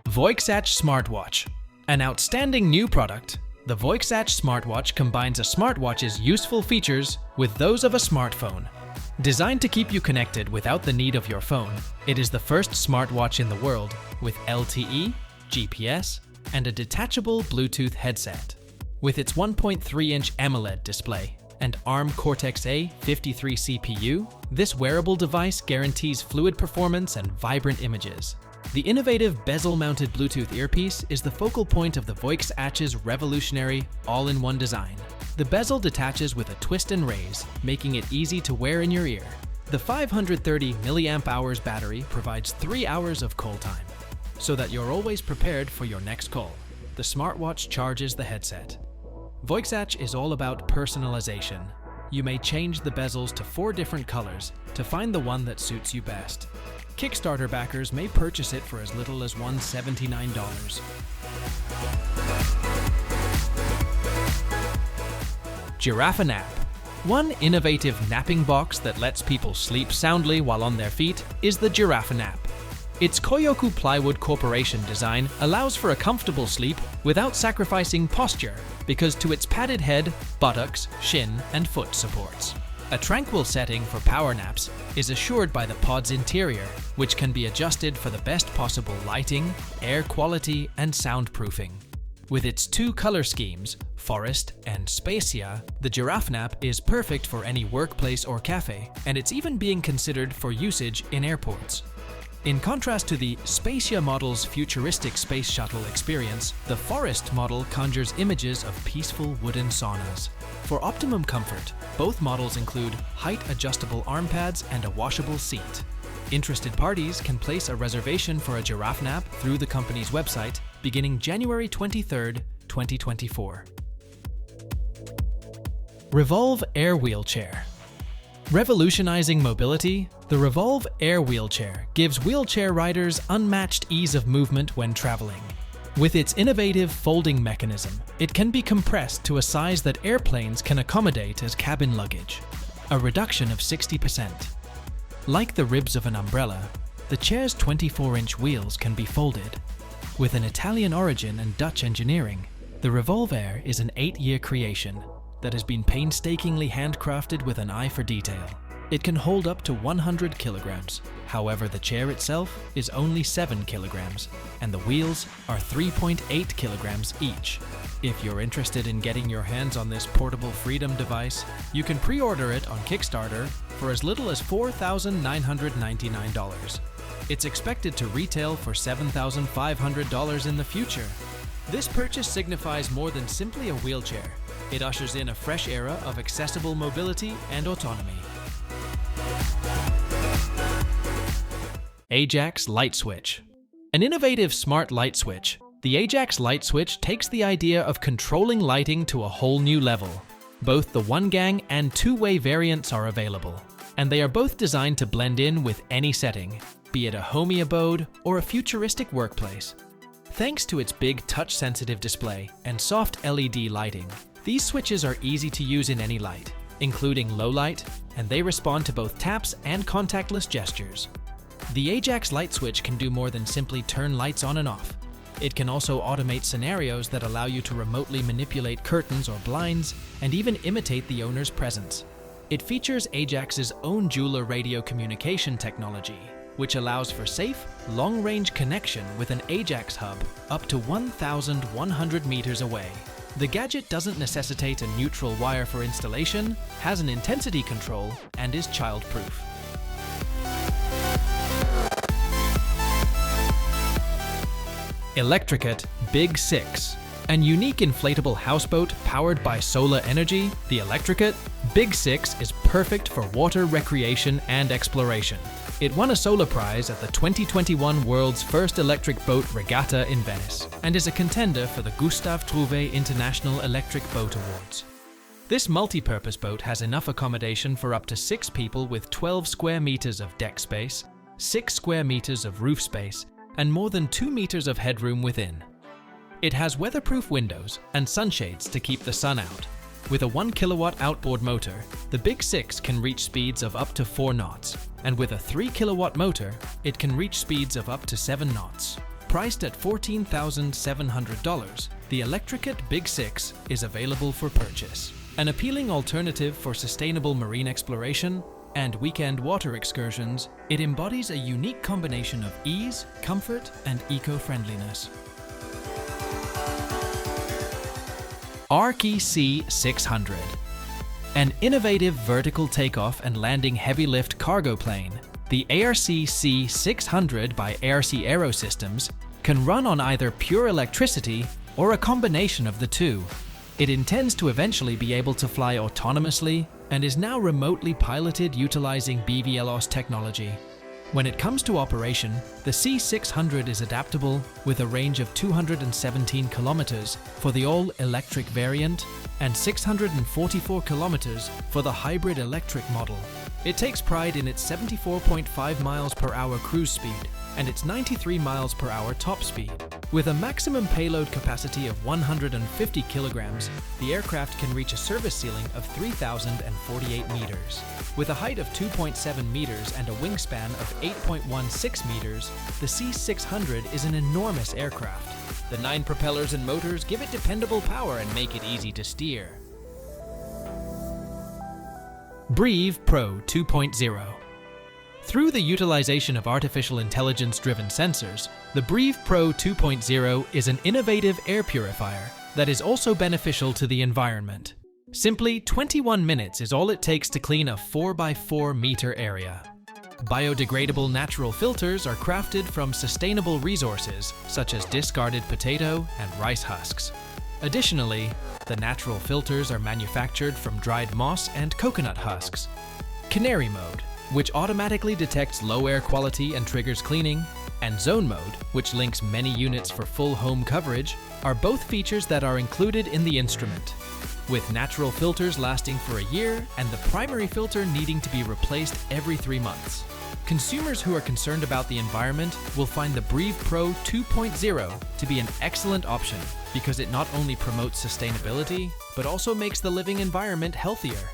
Voix Smartwatch. An outstanding new product, the Voix Smartwatch combines a smartwatch's useful features with those of a smartphone. Designed to keep you connected without the need of your phone, it is the first smartwatch in the world with LTE, GPS, and a detachable Bluetooth headset. With its 1.3-inch AMOLED display and ARM Cortex-A 53 CPU, this wearable device guarantees fluid performance and vibrant images. The innovative bezel-mounted Bluetooth earpiece is the focal point of the Voix Atch's revolutionary all-in-one design. The bezel detaches with a twist and raise, making it easy to wear in your ear. The 530 mAh battery provides 3 hours of call time, so that you're always prepared for your next call. The smartwatch charges the headset. Voix is all about personalization. You may change the bezels to 4 different colors to find the one that suits you best. Kickstarter backers may purchase it for as little as $179. Giraffe Nap. One innovative napping box that lets people sleep soundly while on their feet is the Giraffe Nap. Its Koyoku Plywood Corporation design allows for a comfortable sleep without sacrificing posture because to its padded head, buttocks, shin, and foot supports. A tranquil setting for power naps is assured by the pod's interior, which can be adjusted for the best possible lighting, air quality, and soundproofing. With its 2 color schemes, Forest and Spacia, the Giraffe Nap is perfect for any workplace or cafe, and it's even being considered for usage in airports. In contrast to the Spacia model's futuristic space shuttle experience, the Forest model conjures images of peaceful wooden saunas. For optimum comfort, both models include height-adjustable arm pads and a washable seat. Interested parties can place a reservation for a Giraffe Nap through the company's website beginning January 23, 2024. Revolve Air Wheelchair. Revolutionizing mobility, the Revolve Air Wheelchair gives wheelchair riders unmatched ease of movement when traveling. With its innovative folding mechanism, it can be compressed to a size that airplanes can accommodate as cabin luggage, a reduction of 60%. Like the ribs of an umbrella, the chair's 24-inch wheels can be folded. With an Italian origin and Dutch engineering, the Revolve Air is an 8-year creation that has been painstakingly handcrafted with an eye for detail. It can hold up to 100 kilograms. However, the chair itself is only 7 kilograms, and the wheels are 3.8 kilograms each. If you're interested in getting your hands on this portable freedom device, you can pre-order it on Kickstarter for as little as $4,999. It's expected to retail for $7,500 in the future. This purchase signifies more than simply a wheelchair. It ushers in a fresh era of accessible mobility and autonomy. Ajax Light Switch. An innovative smart light switch, the Ajax Light Switch takes the idea of controlling lighting to a whole new level. Both the one-gang and two-way variants are available, and they are both designed to blend in with any setting, be it a homey abode or a futuristic workplace. Thanks to its big touch-sensitive display and soft LED lighting, these switches are easy to use in any light, including low light, and they respond to both taps and contactless gestures. The Ajax light switch can do more than simply turn lights on and off. It can also automate scenarios that allow you to remotely manipulate curtains or blinds and even imitate the owner's presence. It features Ajax's own jeweler radio communication technology, which allows for safe, long-range connection with an Ajax hub up to 1,100 meters away. The gadget doesn't necessitate a neutral wire for installation, has an intensity control, and is child-proof. Electricate Big 6. An unique inflatable houseboat powered by solar energy, the Electricate Big 6 is perfect for water recreation and exploration. It won a solar prize at the 2021 World's First Electric Boat Regatta in Venice, and is a contender for the Gustave Trouvé International Electric Boat Awards. This multi-purpose boat has enough accommodation for up to 6 people with 12 square meters of deck space, 6 square meters of roof space, and more than 2 meters of headroom within. It has weatherproof windows and sunshades to keep the sun out. With a 1 kilowatt outboard motor, the Big 6 can reach speeds of up to 4 knots, and with a 3 kilowatt motor, it can reach speeds of up to 7 knots. Priced at $14,700, the Electricate Big 6 is available for purchase. An appealing alternative for sustainable marine exploration and weekend water excursions, it embodies a unique combination of ease, comfort, and eco-friendliness. ARC-E C600. An innovative vertical takeoff and landing heavy lift cargo plane, the ARC C600 by ARC Aerosystems can run on either pure electricity or a combination of the two. It intends to eventually be able to fly autonomously and is now remotely piloted utilizing BVLOS technology. When it comes to operation, the C600 is adaptable with a range of 217 kilometers for the all-electric variant and 644 kilometers for the hybrid electric model. It takes pride in its 74.5 miles per hour cruise speed and its 93 miles per hour top speed. With a maximum payload capacity of 150 kilograms, the aircraft can reach a service ceiling of 3,048 meters. With a height of 2.7 meters and a wingspan of 8.16 meters, the C600 is an enormous aircraft. The 9 propellers and motors give it dependable power and make it easy to steer. Breathe Pro 2.0. Through the utilization of artificial intelligence-driven sensors, the Breathe Pro 2.0 is an innovative air purifier that is also beneficial to the environment. Simply 21 minutes is all it takes to clean a 4x4 meter area. Biodegradable natural filters are crafted from sustainable resources such as discarded potato and rice husks. Additionally, the natural filters are manufactured from dried moss and coconut husks. Canary mode, which automatically detects low air quality and triggers cleaning, and zone mode, which links many units for full home coverage, are both features that are included in the instrument. With natural filters lasting for a year and the primary filter needing to be replaced every 3 months. Consumers who are concerned about the environment will find the Breathe Pro 2.0 to be an excellent option because it not only promotes sustainability, but also makes the living environment healthier.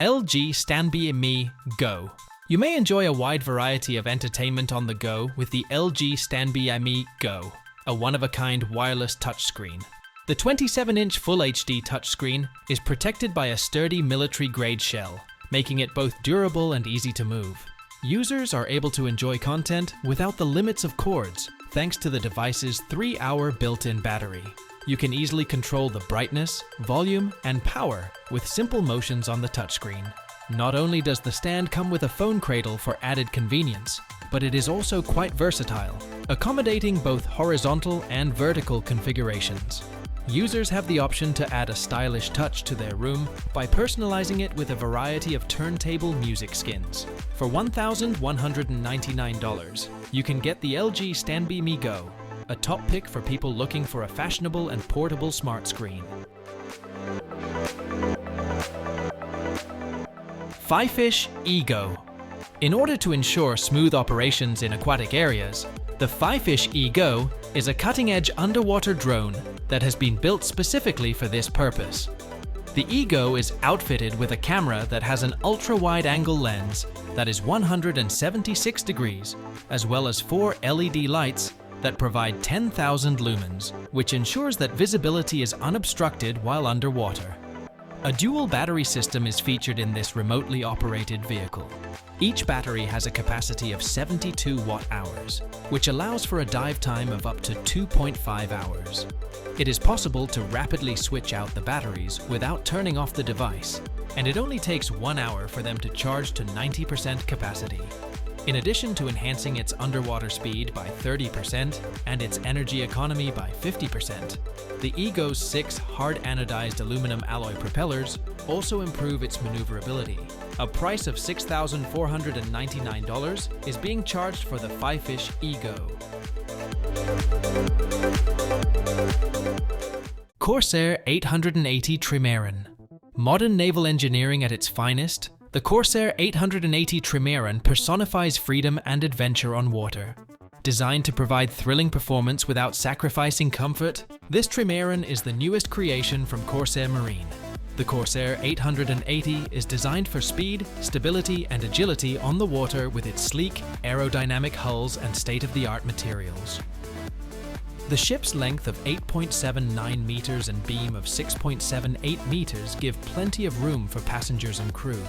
LG Stanby Go. You may enjoy a wide variety of entertainment on the go with the LG Stanby Go, a one-of-a-kind wireless touchscreen. The 27-inch Full HD touchscreen is protected by a sturdy military-grade shell, making it both durable and easy to move. Users are able to enjoy content without the limits of cords, thanks to the device's 3-hour built-in battery. You can easily control the brightness, volume, and power with simple motions on the touchscreen. Not only does the stand come with a phone cradle for added convenience, but it is also quite versatile, accommodating both horizontal and vertical configurations. Users have the option to add a stylish touch to their room by personalizing it with a variety of turntable music skins. For $1,199, you can get the LG Stanby Go, a top pick for people looking for a fashionable and portable smart screen. Fifish Ego. In order to ensure smooth operations in aquatic areas, the Fifish Ego is a cutting-edge underwater drone that has been built specifically for this purpose. The Ego is outfitted with a camera that has an ultra-wide-angle lens that is 176 degrees, as well as 4 LED lights that provide 10,000 lumens, which ensures that visibility is unobstructed while underwater. A dual battery system is featured in this remotely operated vehicle. Each battery has a capacity of 72 watt-hours, which allows for a dive time of up to 2.5 hours. It is possible to rapidly switch out the batteries without turning off the device, and it only takes 1 hour for them to charge to 90% capacity. In addition to enhancing its underwater speed by 30% and its energy economy by 50%, the Ego's 6 hard anodized aluminum alloy propellers also improve its maneuverability. A price of $6,499 is being charged for the Fifish Ego. Corsair 880 Trimaran. Modern naval engineering at its finest, the Corsair 880 Trimaran personifies freedom and adventure on water. Designed to provide thrilling performance without sacrificing comfort, this Trimaran is the newest creation from Corsair Marine. The Corsair 880 is designed for speed, stability, and agility on the water with its sleek, aerodynamic hulls and state-of-the-art materials. The ship's length of 8.79 meters and beam of 6.78 meters give plenty of room for passengers and crew.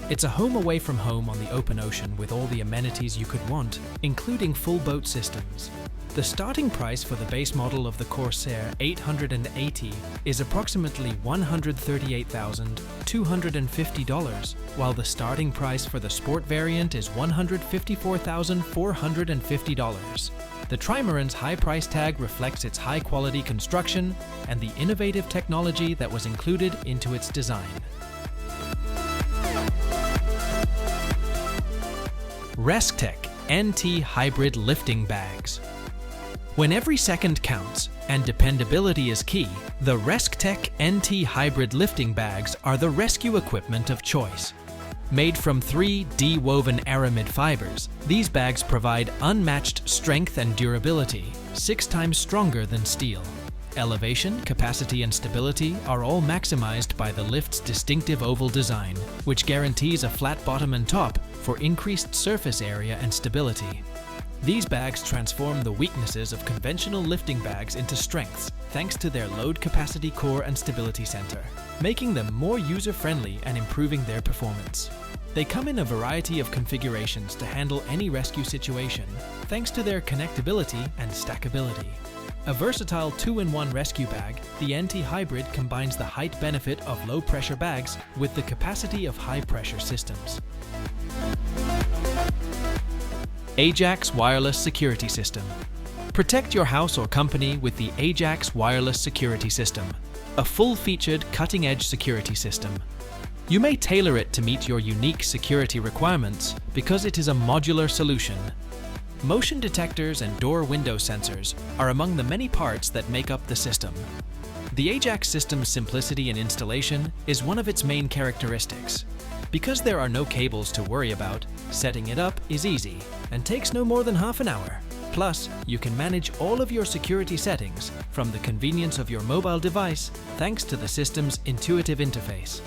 It's a home away from home on the open ocean with all the amenities you could want, including full boat systems. The starting price for the base model of the Corsair 880 is approximately $138,250, while the starting price for the sport variant is $154,450. The Trimaran's high price tag reflects its high-quality construction and the innovative technology that was included into its design. Restec NT Hybrid Lifting Bags. When every second counts and dependability is key, the Restec NT Hybrid Lifting Bags are the rescue equipment of choice. Made from 3 D-woven aramid fibers, these bags provide unmatched strength and durability, 6 times stronger than steel. Elevation, capacity, and stability are all maximized by the lift's distinctive oval design, which guarantees a flat bottom and top for increased surface area and stability. These bags transform the weaknesses of conventional lifting bags into strengths thanks to their load capacity core and stability center, making them more user-friendly and improving their performance. They come in a variety of configurations to handle any rescue situation, thanks to their connectability and stackability. A versatile 2-in-1 rescue bag, the NT Hybrid combines the height benefit of low-pressure bags with the capacity of high-pressure systems. Ajax Wireless Security System. Protect your house or company with the Ajax Wireless Security System, a full-featured, cutting-edge security system. You may tailor it to meet your unique security requirements because it is a modular solution. Motion detectors and door-window sensors are among the many parts that make up the system. The Ajax system's simplicity in installation is one of its main characteristics. Because there are no cables to worry about, setting it up is easy and takes no more than half an hour. Plus, you can manage all of your security settings from the convenience of your mobile device thanks to the system's intuitive interface.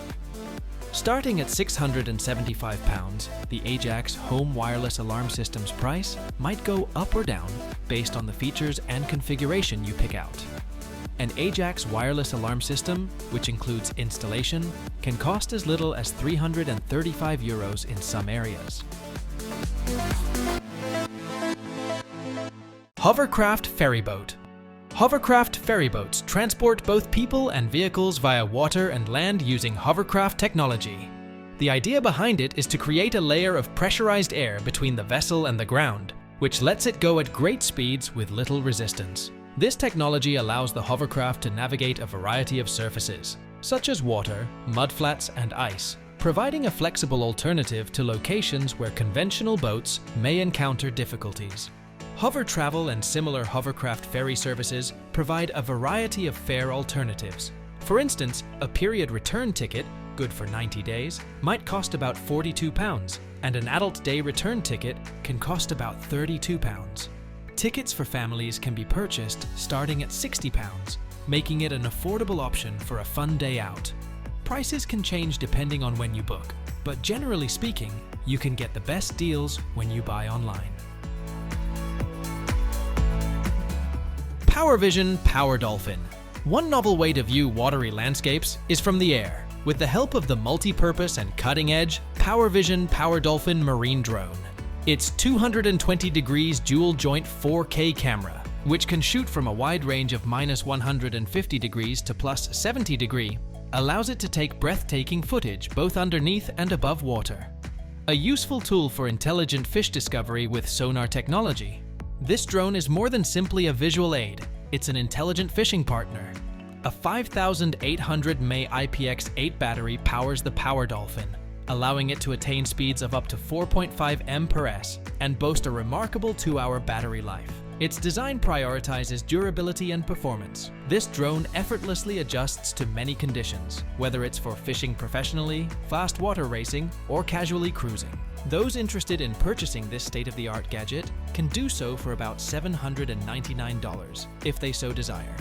Starting at £675, the Ajax Home Wireless Alarm System's price might go up or down based on the features and configuration you pick out. An Ajax wireless alarm system, which includes installation, can cost as little as €335 in some areas. Hovercraft Ferryboat. Hovercraft ferryboats transport both people and vehicles via water and land using hovercraft technology. The idea behind it is to create a layer of pressurized air between the vessel and the ground, which lets it go at great speeds with little resistance. This technology allows the hovercraft to navigate a variety of surfaces, such as water, mudflats, and ice, providing a flexible alternative to locations where conventional boats may encounter difficulties. Hover travel and similar hovercraft ferry services provide a variety of fare alternatives. For instance, a period return ticket, good for 90 days, might cost about £42, and an adult day return ticket can cost about £32. Tickets for families can be purchased starting at £60, making it an affordable option for a fun day out. Prices can change depending on when you book, but generally speaking, you can get the best deals when you buy online. PowerVision Power Dolphin. One novel way to view watery landscapes is from the air, with the help of the multi-purpose and cutting-edge PowerVision Power Dolphin marine drone. Its 220 degrees dual-joint 4K camera, which can shoot from a wide range of -150 degrees to +70 degree, allows it to take breathtaking footage both underneath and above water. A useful tool for intelligent fish discovery with sonar technology. This drone is more than simply a visual aid, it's an intelligent fishing partner. A 5800 mAh IPX8 battery powers the Power Dolphin, allowing it to attain speeds of up to 4.5 mph and boast a remarkable 2-hour battery life. Its design prioritizes durability and performance. This drone effortlessly adjusts to many conditions, whether it's for fishing professionally, fast water racing, or casually cruising. Those interested in purchasing this state-of-the-art gadget can do so for about $799 if they so desire.